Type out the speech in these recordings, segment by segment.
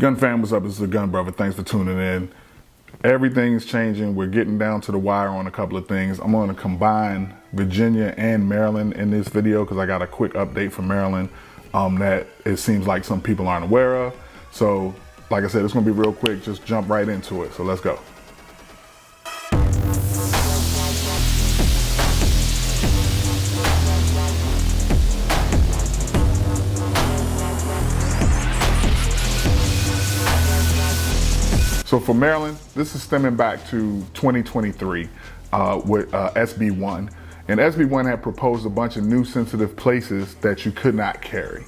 Gun fam, what's up? It's the Gun Brother. Thanks for tuning in. Everything's changing. We're getting down to the wire on a couple of things. I'm going to combine Virginia and Maryland in this video because I got a quick update from Maryland that it seems like some people aren't aware of. So, like I said, it's going to be real quick. Just jump right into it. So let's go. So for Maryland, this is stemming back to 2023 with SB1. And SB1 had proposed a bunch of new sensitive places that you could not carry.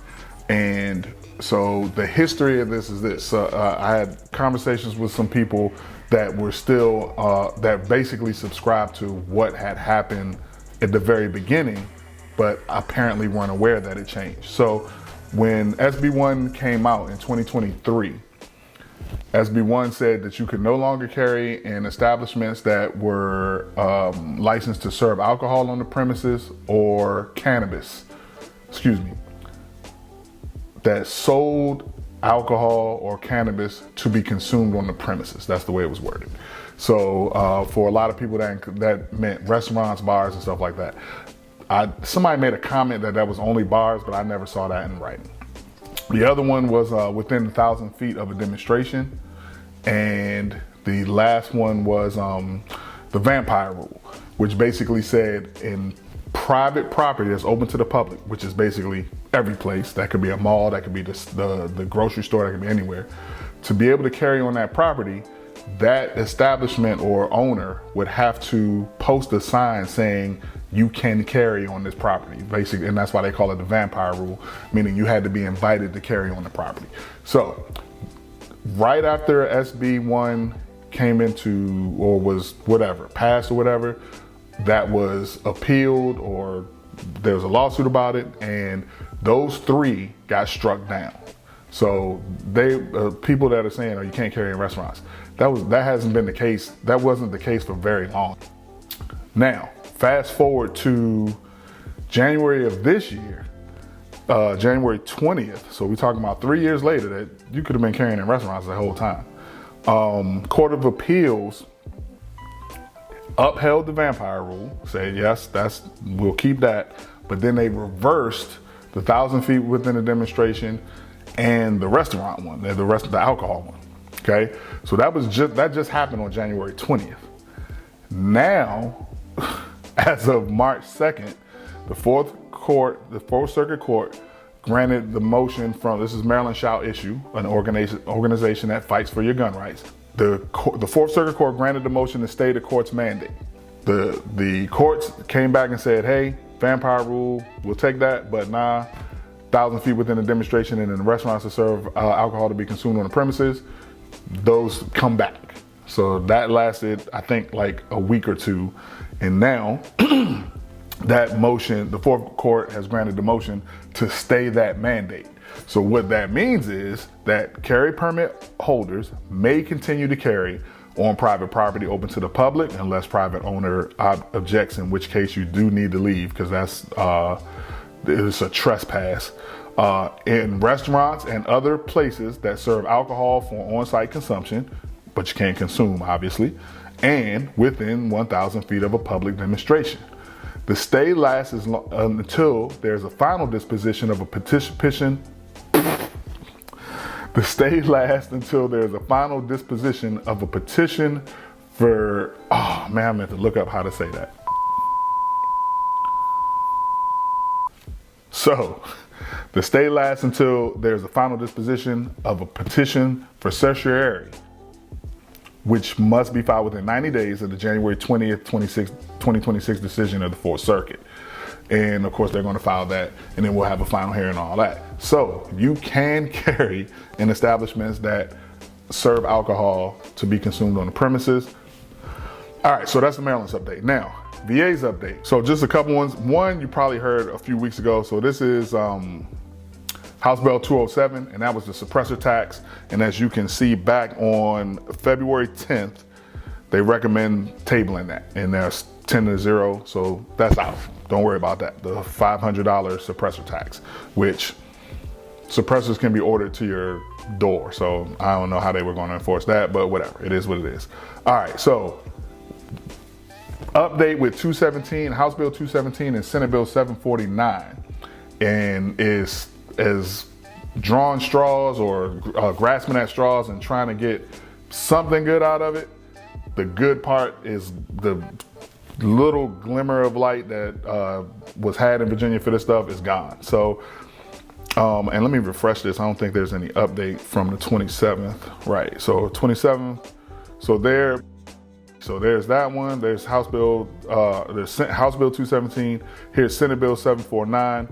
And so the history of this is this. I had conversations with some people that were still, that basically subscribed to what had happened at the very beginning, but apparently weren't aware that it changed. So when SB1 came out in 2023, SB1 said that you could no longer carry in establishments that were licensed to serve alcohol on the premises or cannabis, that sold alcohol or cannabis to be consumed on the premises. That's the way it was worded. So for a lot of people that meant restaurants, bars, and stuff like that. Somebody made a comment that was only bars, but I never saw that in writing. The other one was within 1,000 feet of a demonstration. And the last one was the vampire rule, which basically said in private property that's open to the public, which is basically every place, that could be a mall, that could be the grocery store, that could be anywhere, to be able to carry on that property, that establishment or owner would have to post a sign saying you can carry on this property, basically, and that's why they call it the vampire rule, meaning you had to be invited to carry on the property. So right after SB1 came into, or was whatever, passed or whatever, that was appealed or there was a lawsuit about it, and those three got struck down. So they, people that are saying, oh, you can't carry in restaurants, that hasn't been the case. That wasn't the case for very long. Now, fast forward to January of this year, January 20th. So we're talking about 3 years later that you could have been carrying in restaurants the whole time. Court of Appeals upheld the vampire rule, said yes, we'll keep that. But then they reversed the 1,000 feet within the demonstration and the restaurant one, the alcohol one. Okay, so that just happened on January 20th. Now, as of March 2nd, the Fourth Circuit Court granted the motion from, this is Maryland Shall Issue, an organization that fights for your gun rights. The Fourth Circuit Court granted the motion to stay the court's mandate. The courts came back and said, hey, vampire rule, we'll take that, but nah, 1,000 feet within the demonstration and in the restaurants to serve alcohol to be consumed on the premises, those come back. So that lasted, I think, like a week or two. And now, that motion, the Fourth Court has granted the motion to stay that mandate. So what that means is that carry permit holders may continue to carry on private property open to the public unless private owner objects, in which case you do need to leave because it's a trespass. In restaurants and other places that serve alcohol for on-site consumption, but you can't consume, obviously, and within 1,000 feet of a public demonstration. The stay lasts until there's a final disposition of a petition. The stay lasts until there's a final disposition of a petition for, oh man, I meant to look up how to say that. So, the stay lasts until there's a final disposition of a petition for certiorari, which must be filed within 90 days of the January 20th, 2026 decision of the Fourth Circuit. And of course, they're going to file that, and then we'll have a final hearing and all that. So you can carry in establishments that serve alcohol to be consumed on the premises. All right, so that's the Maryland's update. Now, VA's update. So just a couple ones. One you probably heard a few weeks ago. So this is House Bill 207, and that was the suppressor tax. And as you can see, back on February 10th, they recommend tabling that, and there's 10-0, so that's out. Don't worry about that. The $500 suppressor tax, which suppressors can be ordered to your door. So I don't know how they were going to enforce that, but whatever. It is what it is. All right, so update with 217, House Bill 217 and Senate Bill 749, and is drawing straws or grasping at straws and trying to get something good out of it. The good part is the little glimmer of light that was had in Virginia for this stuff is gone. So, and let me refresh this. I don't think there's any update from the 27th. Right, so 27th, so there's that one. There's House Bill 217. Here's Senate Bill 749.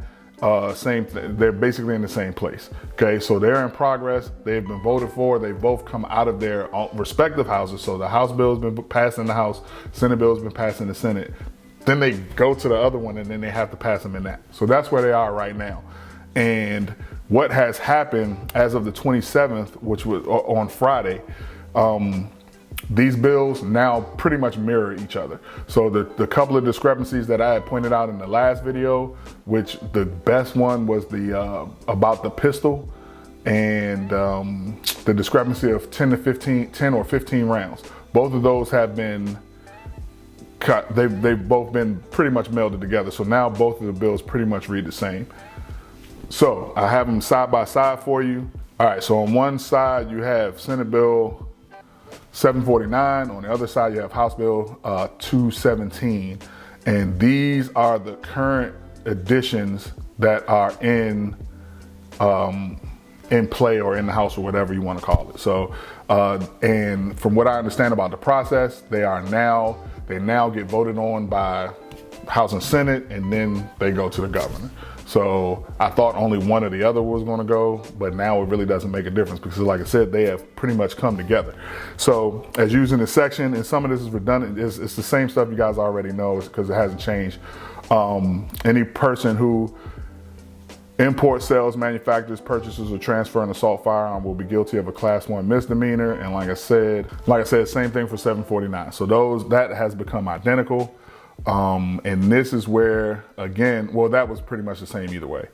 Same thing. They're basically in the same place. Okay, so they're in progress. They've been voted for. They both come out of their respective houses. So the House bill has been passed in the House. Senate bill has been passed in the Senate. Then they go to the other one, and then they have to pass them in that. So that's where they are right now. And what has happened as of the 27th, which was on Friday, these bills now pretty much mirror each other. So the couple of discrepancies that I had pointed out in the last video, which the best one was the about the pistol and the discrepancy of 10 or 15 rounds. Both of those have been cut. They've both been pretty much melded together. So now both of the bills pretty much read the same. So I have them side by side for you. All right, so on one side you have Senate Bill 749. On the other side, you have House Bill 217. And these are the current additions that are in play or in the House or whatever you want to call it. So, and from what I understand about the process, they now get voted on by House and Senate, and then they go to the governor. So I thought only one or the other was going to go, but now it really doesn't make a difference because, like I said, they have pretty much come together. So as using this section, and some of this is redundant, it's the same stuff you guys already know because it hasn't changed. Any person who imports, sells, manufactures, purchases, or transfer an assault firearm will be guilty of a Class 1 misdemeanor. And like I said, same thing for 749. So that has become identical. And this is where, again, well, that was pretty much the same either way.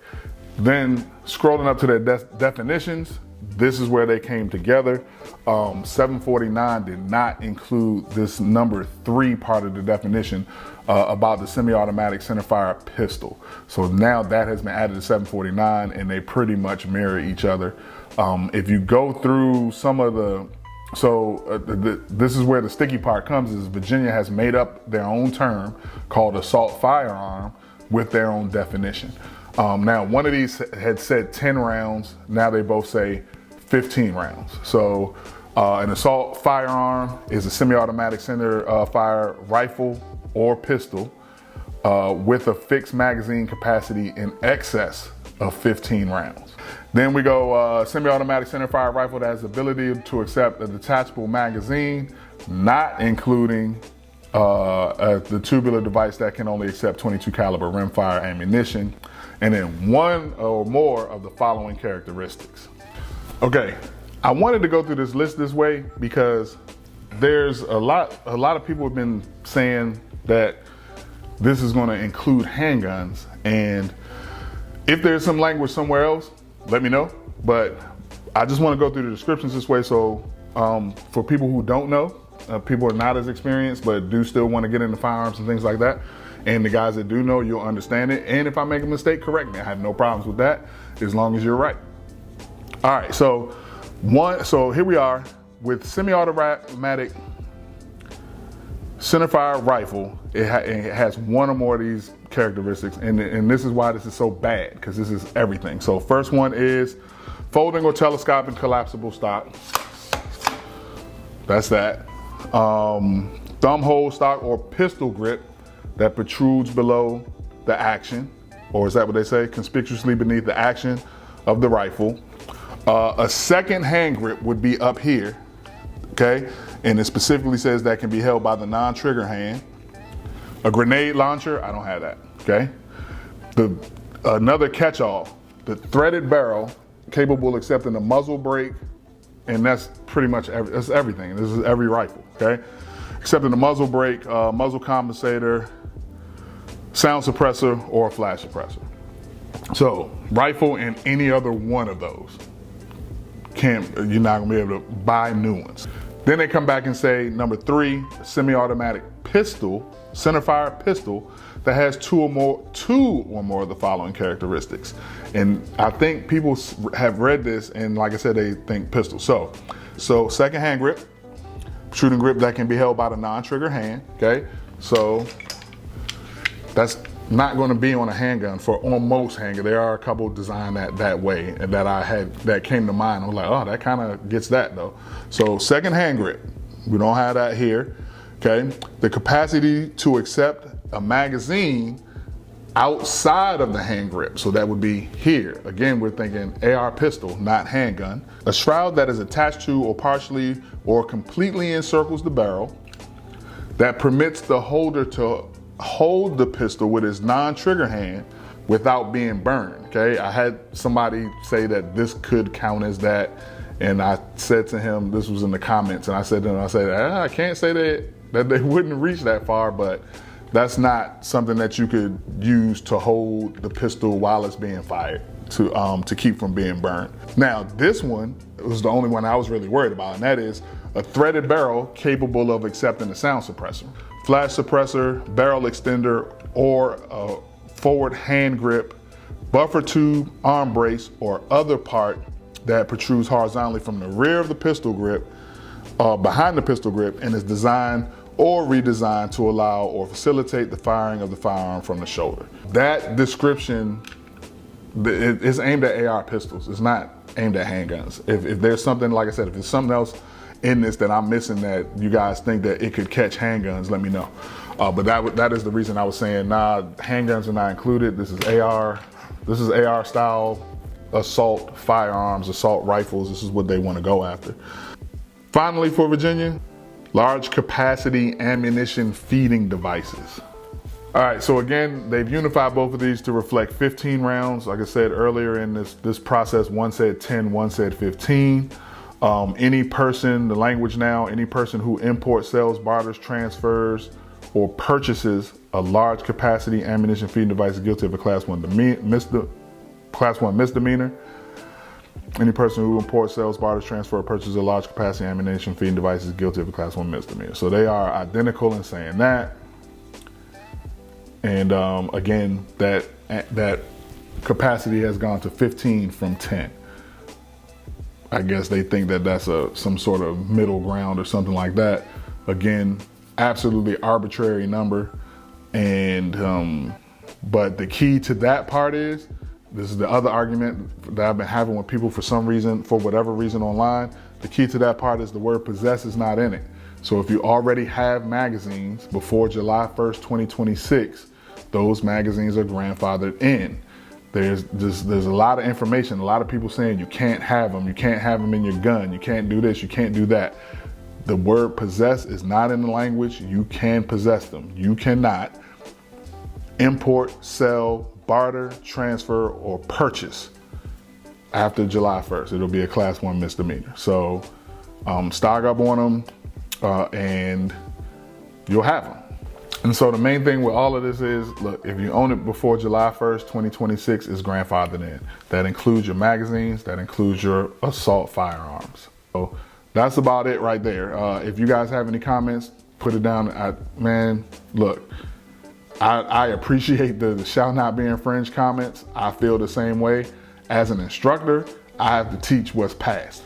Then scrolling up to their definitions, this is where they came together. 749 did not include this number 3 part of the definition about the semi-automatic centerfire pistol. So now that has been added to 749, and they pretty much mirror each other. If you go through some of this is where the sticky part comes, is Virginia has made up their own term called assault firearm with their own definition. Now, one of these had said 10 rounds. Now they both say 15 rounds. So an assault firearm is a semi-automatic center fire rifle or pistol with a fixed magazine capacity in excess of 15 rounds. Then we go semi-automatic centerfire rifle that has the ability to accept a detachable magazine, not including the tubular device that can only accept 22 caliber rimfire ammunition, and then one or more of the following characteristics. Okay, I wanted to go through this list this way because there's a lot of people have been saying that this is going to include handguns, and if there's some language somewhere else, let me know. But I just want to go through the descriptions this way, so for people who don't know, people are not as experienced but do still want to get into firearms and things like that, and the guys that do know, you'll understand it. And if I make a mistake, correct me. I have no problems with that as long as you're right. All right, so here we are with semi-automatic centerfire rifle. It has one or more of these characteristics, and this is why this is so bad, because this is everything. So first one is folding or telescopic collapsible stock. That's that. Thumb hole stock or pistol grip that protrudes below the action, or is that what they say? Conspicuously beneath the action of the rifle. A second hand grip would be up here, okay? And it specifically says that can be held by the non-trigger hand. A grenade launcher, I don't have that, okay? Another catch-all, the threaded barrel capable of accepting a muzzle brake, and that's pretty much that's everything. This is every rifle, okay? Accepting a muzzle brake, muzzle compensator, sound suppressor, or a flash suppressor. So rifle and any other one of those you're not gonna be able to buy new ones. Then they come back and say, number 3, semi-automatic pistol, centerfire pistol that has two or more of the following characteristics. And I think people have read this, and like I said, they think pistol. So second hand grip, shooting grip that can be held by the non-trigger hand. Okay, so that's not going to be on a handgun on most handguns. There are a couple designed that way, and that came to mind. I was like, oh, that kind of gets that though. So second hand grip, we don't have that here. Okay, the capacity to accept a magazine outside of the hand grip, so that would be here. Again, we're thinking AR pistol, not handgun. A shroud that is attached to or partially or completely encircles the barrel, that permits the holder to hold the pistol with his non-trigger hand without being burned. Okay, I had somebody say that this could count as that, and I said to him, this was in the comments, and I said to him, I can't say that they wouldn't reach that far, but that's not something that you could use to hold the pistol while it's being fired to keep from being burned. Now, this one was the only one I was really worried about, and that is a threaded barrel capable of accepting a sound suppressor, flash suppressor, barrel extender, or a forward hand grip, buffer tube, arm brace, or other part that protrudes horizontally from the rear of the pistol grip, behind the pistol grip, and is designed or redesigned to allow or facilitate the firing of the firearm from the shoulder. That description is aimed at AR pistols. It's not aimed at handguns. If there's something, like I said, if there's something else in this that I'm missing that you guys think that it could catch handguns, let me know. But that is the reason I was saying, nah, handguns are not included. This is AR style assault firearms, assault rifles. This is what they want to go after. Finally, for Virginia, large capacity ammunition feeding devices. All right, so again, they've unified both of these to reflect 15 rounds. Like I said earlier in this process, one said 10, one said 15. Any person, the language now, any person who imports, sells, barters, transfers, or purchases a large capacity ammunition feeding device is guilty of a class 1 misdemeanor. Any person who imports, sells, barters, transfers, or purchases a large capacity ammunition feeding device is guilty of a class 1 misdemeanor. So they are identical in saying that. And again, that capacity has gone to 15 from 10. I guess they think that that's some sort of middle ground or something like that. Again, absolutely arbitrary number. And but the key to that part is, this is the other argument that I've been having with people for whatever reason online. The key to that part is the word possess is not in it. So if you already have magazines before July 1st, 2026, those magazines are grandfathered in. There's a lot of information, a lot of people saying you can't have them in your gun, you can't do this, you can't do that. The word possess is not in the language. You can possess them. You cannot import, sell, barter, transfer, or purchase after July 1st. It'll be a class 1 misdemeanor. So stock up on them and you'll have them. And so the main thing with all of this is, look, if you own it before July 1st, 2026, it's grandfathered in. That includes your magazines, that includes your assault firearms. So that's about it right there. If you guys have any comments, put it down. Man, look, I appreciate the shall not be infringed comments. I feel the same way. As an instructor, I have to teach what's passed.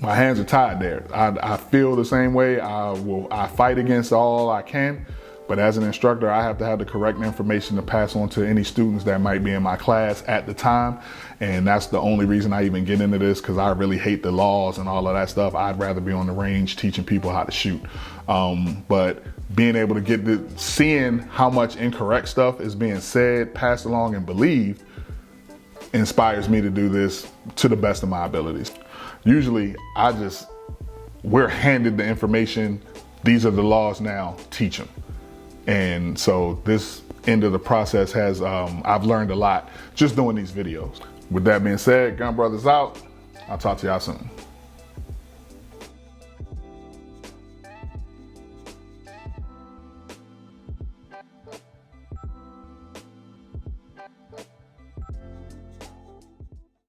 My hands are tied there. I feel the same way. I fight against all I can. But as an instructor, I have to have the correct information to pass on to any students that might be in my class at the time. And that's the only reason I even get into this, because I really hate the laws and all of that stuff. I'd rather be on the range teaching people how to shoot. But being able to seeing how much incorrect stuff is being said, passed along, and believed inspires me to do this to the best of my abilities. Usually we're handed the information. These are the laws now, teach them. And so this end of the process has, I've learned a lot just doing these videos. With that being said, Gun Brothers out. I'll talk to y'all soon.